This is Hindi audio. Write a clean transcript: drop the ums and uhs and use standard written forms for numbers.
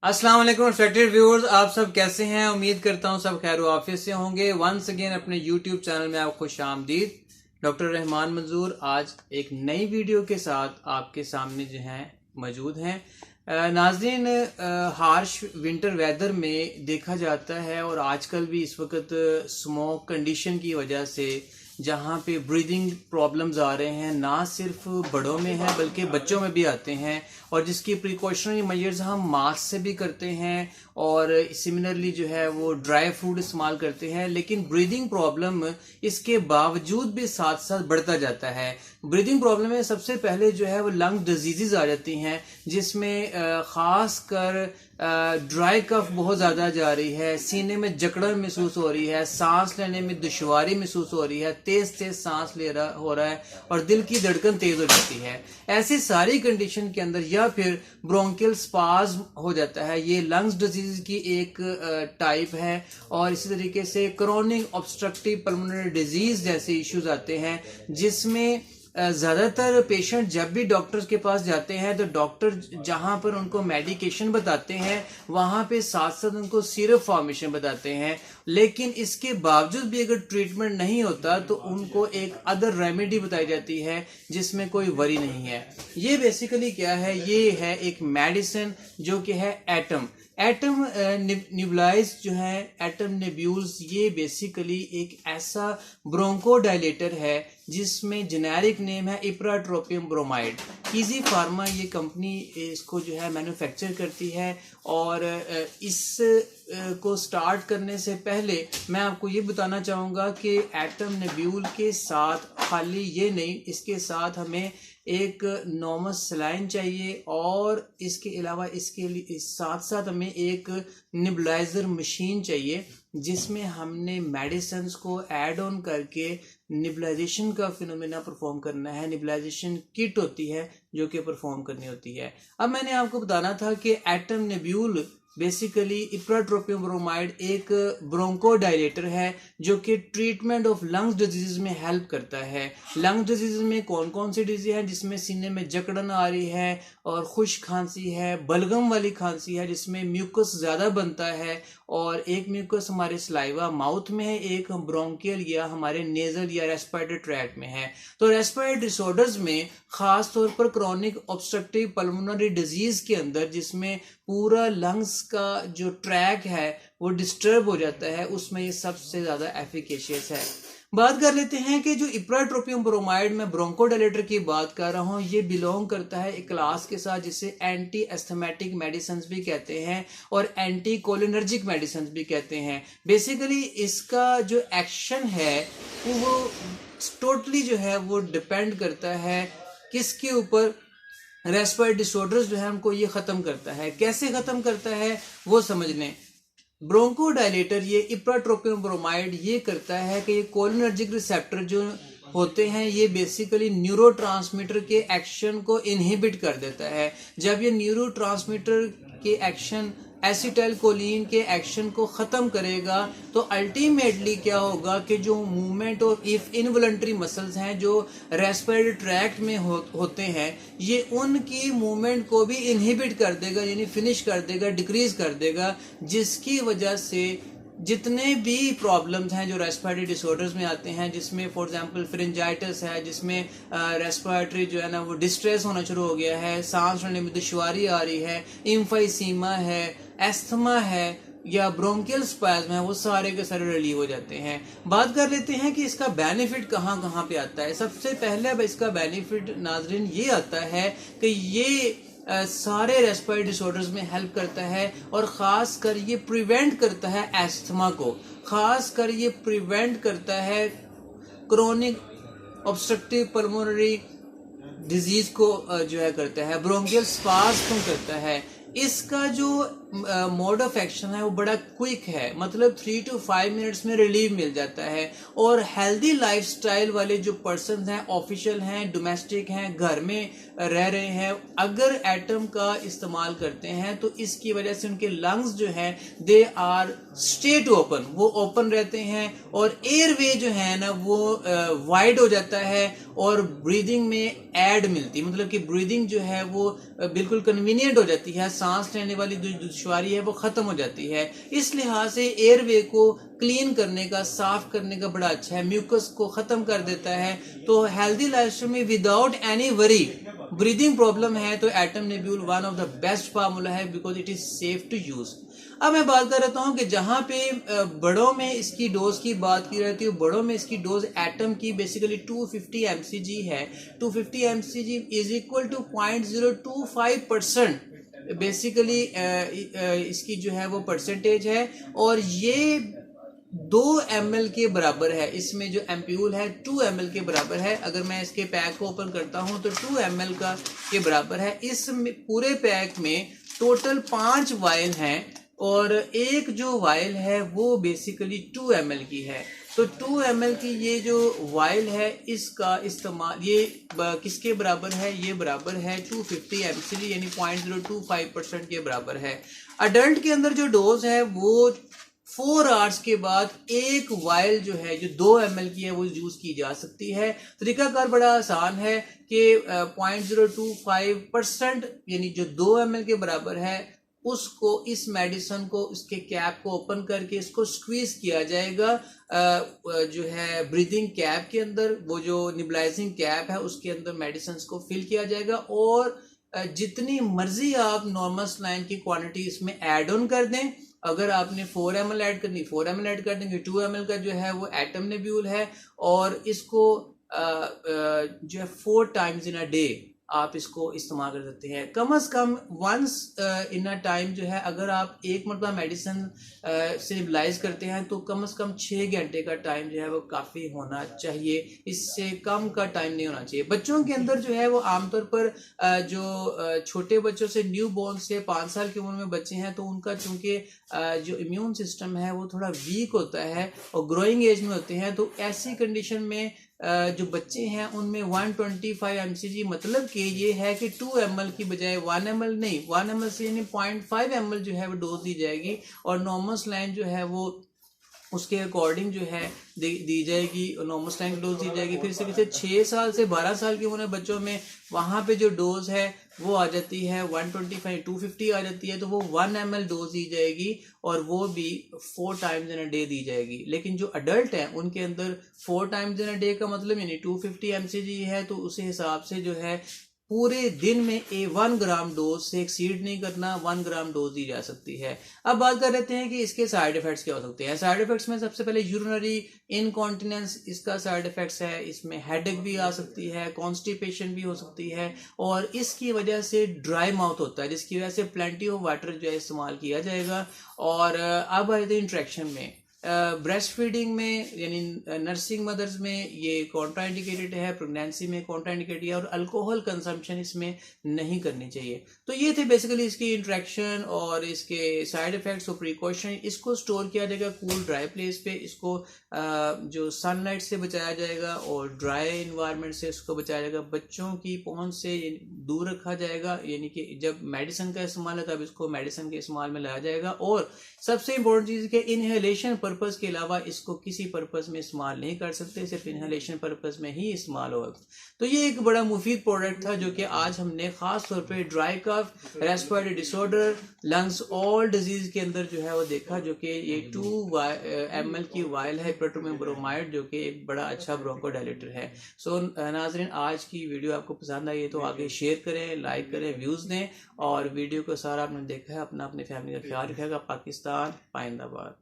अस्सलाम वालेकुम रिस्पेक्टेड व्यूअर्स, आप सब कैसे हैं। उम्मीद करता हूं सब खैर आफियत से होंगे। वंस अगेन अपने यूट्यूब चैनल में आपको खुश आमदीद। डॉक्टर रहमान मंजूर आज एक नई वीडियो के साथ आपके सामने जो है मौजूद हैं। नाज़रीन, हार्श विंटर वेदर में देखा जाता है और आजकल भी इस वक्त स्मोक कंडीशन की वजह से जहाँ पे ब्रीदिंग प्रॉब्लम्स आ रहे हैं, ना सिर्फ बड़ों में है बल्कि बच्चों में भी आते हैं, और जिसकी प्रिकॉशनरी मेजर्स हम मास्क से भी करते हैं और सिमिलरली जो है वो ड्राई फूड इस्तेमाल करते हैं, लेकिन ब्रीदिंग प्रॉब्लम इसके बावजूद भी साथ साथ बढ़ता जाता है। ब्रीदिंग प्रॉब्लम में सबसे पहले जो है वो लंग डिजीजेज आ जाती हैं, जिसमें खास कर ड्राई कफ बहुत ज़्यादा जा रही है, सीने में जकड़न महसूस हो रही है, सांस लेने में दुश्वारी महसूस हो रही है, तेज तेज सांस हो रहा है और दिल की धड़कन तेज हो जाती है। ऐसी सारी कंडीशन के अंदर या फिर ब्रोंकियल स्पाज्म हो जाता है। ये लंग्स डिजीज की एक टाइप है। और इसी तरीके से क्रोनिक ऑब्स्ट्रक्टिव पल्मोनरी डिजीज जैसे इश्यूज आते हैं, जिसमें ज़्यादातर पेशेंट जब भी डॉक्टर्स के पास जाते हैं तो डॉक्टर जहां पर उनको मेडिकेशन बताते हैं वहां पे साथ साथ उनको सिरप फॉर्मेशन बताते हैं, लेकिन इसके बावजूद भी अगर ट्रीटमेंट नहीं होता तो उनको एक अदर रेमेडी बताई जाती है जिसमें कोई वरी नहीं है। ये बेसिकली क्या है, ये है एक मेडिसिन जो कि है एटम निबुलाइज जो है, एटम नेब्यूल्स। ये बेसिकली एक ऐसा ब्रोंकोडायलेटर है जिसमें जेनेरिक नेम है इप्राट्रोपियम ब्रोमाइड। कीजी फार्मा ये कंपनी इसको जो है मैन्युफैक्चर करती है। और इस को स्टार्ट करने से पहले मैं आपको ये बताना चाहूँगा कि एटम नेब्यूल के साथ खाली ये नहीं, इसके साथ हमें एक नॉर्मल सलाइन चाहिए और इसके अलावा इसके लिए साथ साथ हमें एक निबुलाइजर मशीन चाहिए जिसमें हमने मेडिसिन को ऐड ऑन करके निबुलाइजेशन का फिनोमेना परफॉर्म करना है। निबुलाइजेशन किट होती है जो कि परफॉर्म करनी होती है। अब मैंने आपको बताना था कि एटम नेब्यूल बेसिकली इप्राट्रोपियम ब्रोमाइड एक ब्रोंकोडायलेटर है जो कि ट्रीटमेंट ऑफ लंग्स डिजीज में हेल्प करता है। लंग्स डिजीज में कौन कौन सी डिजीज है, जिसमें सीने में जकड़न आ रही है और खुश खांसी है, बलगम वाली खांसी है जिसमें म्यूकस ज्यादा बनता है, और एक म्यूकस हमारे सलाइवा माउथ में है, एक ब्रोंकियल या हमारे नेजल या रेस्पिरेटरी ट्रैक्ट में है। तो रेस्पिरेटरी डिसऑर्डर्स में खास तौर पर क्रोनिक ऑब्स्ट्रक्टिव पल्मोनरी डिजीज के अंदर जिसमें पूरा लंग्स का जो ट्रैक है वो डिस्टर्ब हो जाता है, उसमें ये सबसे ज्यादा एफिकेशियस है। बात कर लेते हैं कि जो इप्राट्रोपियम ब्रोमाइड में ब्रोंकोडायलेटर की बात कर रहा हूं, ये बिलोंग करता है एक क्लास के साथ जिसे एंटी एस्थमेटिक मेडिसिन भी कहते हैं और एंटी कोलिनर्जिक मेडिसिन भी कहते हैं। बेसिकली इसका जो एक्शन है वो टोटली जो है वो डिपेंड करता है किसके ऊपर, रेस्पिरेटरी डिसऑर्डर्स जो है उनको ये खत्म करता है। कैसे खत्म करता है वो समझ लें। ब्रोंकोडायलेटर ये इप्राट्रोपियम ब्रोमाइड ये करता है कि ये कोलिनर्जिक रिसेप्टर जो होते हैं ये बेसिकली न्यूरोट्रांसमीटर के एक्शन को इनहिबिट कर देता है। जब ये न्यूरोट्रांसमीटर के एक्शन एसिटाइल कोलिन के एक्शन को खत्म करेगा तो अल्टीमेटली क्या होगा कि जो movement of if involuntary muscles हैं जो रेस्पिरेटरी ट्रैक्ट में होते हैं, ये उनकी मूवमेंट को भी इनहिबिट कर देगा, यानी फिनिश कर देगा, डिक्रीज कर देगा, जिसकी वजह से जितने भी प्रॉब्लम्स हैं जो रेस्पिरेटरी डिसऑर्डर्स में आते हैं, जिसमें फॉर एग्जांपल फ्रिंजाइटिस है, जिसमें रेस्पिरेटरी जो है ना वो डिस्ट्रेस होना शुरू हो गया है, सांस लेने में दुश्वारी आ रही है, इम्फाइसीमा है, एस्थमा है या ब्रोंकियल स्पैज्म है, वो सारे के सारे रिलीव हो जाते हैं। बात कर लेते हैं कि इसका बेनिफिट कहाँ कहाँ पे आता है। सबसे पहले इसका बेनिफिट नाजरीन ये आता है कि ये सारे रेस्पिरेटरी डिसऑर्डर्स में हेल्प करता है और ख़ास कर ये प्रिवेंट करता है एस्थमा को, ख़ास कर ये प्रिवेंट करता है क्रोनिक ऑब्स्ट्रक्टिव पल्मोनरी डिजीज को जो है करता है, ब्रोंकियल स्पाज्म करता है। इसका जो मोड ऑफ एक्शन है वो बड़ा क्विक है, मतलब 3 to 5 मिनट्स में रिलीफ मिल जाता है। और हेल्दी लाइफस्टाइल वाले जो पर्सन हैं, ऑफिशियल हैं, डोमेस्टिक हैं, घर में रह रहे हैं, अगर एटम का इस्तेमाल करते हैं तो इसकी वजह से उनके लंग्स जो हैं दे आर स्टेट ओपन, वो ओपन रहते हैं और एयरवे जो है ना वो वाइड हो जाता है और ब्रीदिंग में एड मिलती है, मतलब कि ब्रीदिंग जो है वो बिल्कुल कन्वीनियंट हो जाती है, सांस लेने वाली जो दुश्वारी है वो ख़त्म हो जाती है। इस लिहाज से एयरवे को क्लीन करने का, साफ करने का बड़ा अच्छा है, म्यूकस को ख़त्म कर देता है। तो हेल्दी लाइफस्टाइल में without any worry breathing problem है तो atom nebule one of the best formula है, because it is safe to use. अब मैं बात कर रहा हूँ कि जहाँ पे बड़ों में इसकी डोज की बात की रहती है, बड़ों में इसकी डोज एटम की बेसिकली 250 mcg है। 250 mcg is equal to 0.025% basically इसकी जो है वो परसेंटेज है, और ये 2 ml के बराबर है। इसमें जो एम्प्यूल है 2 ml के बराबर है। अगर मैं इसके पैक को ओपन करता हूं तो 2 ml के बराबर है। इस पूरे पैक में टोटल 5 वायल हैं, और एक जो वायल है वो बेसिकली 2 ml की है। तो 2 ml की ये जो वायल है इसका इस्तेमाल ये किसके बराबर है? ये बराबर है 250 mcg यानी 0.025% के बराबर है। अडल्ट के अंदर जो डोज है वो 4 आवर्स के बाद एक वायल जो है जो 2 ml की है वो यूज की जा सकती है। तरीकाकार बड़ा आसान है कि 0.025% यानी जो 2 ml के बराबर है उसको, इस मेडिसिन को, इसके कैप को ओपन करके इसको स्क्वीज किया जाएगा जो है ब्रीदिंग कैप के अंदर, वो जो निबलाइजिंग कैप है उसके अंदर मेडिसिन को फिल किया जाएगा, और जितनी मर्जी आप नॉर्मल सलाइन की क्वांटिटी इसमें ऐड ऑन कर दें। अगर आपने 4 ml ऐड करनी 4 ml ऐड कर देंगे। 2 ml का जो है वो एटम नेब्यूल है, और इसको जो है 4 टाइम्स इन अ डे आप इसको इस्तेमाल कर सकते हैं। कम से come once in a time जो है, अगर आप एक मरतबा मेडिसिन से निबलाइज करते हैं तो कम से कम 6 घंटे का टाइम जो है वो काफ़ी होना चाहिए, इससे कम का टाइम नहीं होना चाहिए। बच्चों के अंदर जो है वो आमतौर पर जो छोटे बच्चों से, न्यू बॉर्न से 5 साल की उम्र में बच्चे हैं, तो उनका चूंकि जो इम्यून सिस्टम है वो थोड़ा वीक होता है और ग्रोइंग एज में होते हैं, तो ऐसी कंडीशन में जो बच्चे हैं उनमें 125 mcg मतलब कि ये है कि 2 ml की बजाय 1 ml नहीं, 1 ml से यानी 0.5 ml जो है वो डोज दी जाएगी, और नॉर्मल सलाइन जो है वो उसके अकॉर्डिंग जो है दी जाएगी, नॉर्मल सलाइन की डोज दी जाएगी। फिर से 6 साल से 12 साल की उम्र बच्चों में वहाँ पे जो डोज है वो आ जाती है 125 250 आ जाती है, तो वो 1 ml डोज दी जाएगी, और वो भी 4 टाइम्स इन अ डे दी जाएगी। लेकिन जो अडल्ट हैं उनके अंदर 4 टाइम्स इन अ डे का मतलब यानी 250 mcg है, तो उस हिसाब से जो है पूरे दिन में 1 ग्राम डोज से एक्सीड नहीं करना, 1 ग्राम डोज दी जा सकती है। अब बात कर लेते हैं कि इसके साइड इफेक्ट्स क्या हो सकते हैं। साइड इफेक्ट्स में सबसे पहले यूरिनरी इनकॉन्टिनेंस इसका साइड इफेक्ट्स है। इसमें हेडेक भी आ सकती है, कॉन्स्टिपेशन भी हो सकती है, और इसकी वजह से ड्राई माउथ होता है, जिसकी वजह से प्लेंटी ऑफ वाटर जो है इस्तेमाल किया जाएगा। और अब आए थे इंट्रैक्शन में, ब्रेस्ट फीडिंग में यानी नर्सिंग मदर्स में ये कॉन्ट्राइंडिकेटेड है, प्रेगनेंसी में कॉन्ट्राइंडिकेटेड है, और अल्कोहल कंजम्पशन इसमें नहीं करनी चाहिए। तो ये थे बेसिकली इसकी इंट्रैक्शन और इसके साइड इफेक्ट्स और प्रिकॉशन। इसको स्टोर किया जाएगा कूल ड्राई प्लेस पे, इसको जो सनलाइट से बचाया जाएगा और ड्राई इन्वायरमेंट से इसको बचाया जाएगा, बच्चों की पहुंच से दूर रखा जाएगा, यानी कि जब मेडिसिन का इस्तेमाल है तब इसको मेडिसिन के इस्तेमाल में लाया जाएगा। और सबसे इंपॉर्टेंट चीज़ है कि इनहेलेशन पर्पस के अलावा इसको किसी पर्पस में इस्तेमाल नहीं कर सकते, सिर्फ इनहेलेशन पर्पस में ही इस्तेमाल होगा। तो ये एक बड़ा मुफीद प्रोडक्ट था जो कि आज हमने खास तौर पे dry cough, respiratory disorder, lungs, all disease के अंदर जो है वो देखा, जो कि ये 2 ml की वायल है पेट्रोलियम ब्रोमाइड, जो कि एक बड़ा अच्छा ब्रोंकोडायलेटर है। सो नाजरीन, आज की वीडियो आपको पसंद आई है तो आगे शेयर करें, लाइक करें, व्यूज दें, और वीडियो को सारा आपने देखा है, अपनी फैमिली का ख्याल रखेगा। पाकिस्तान पाइंदाबाद।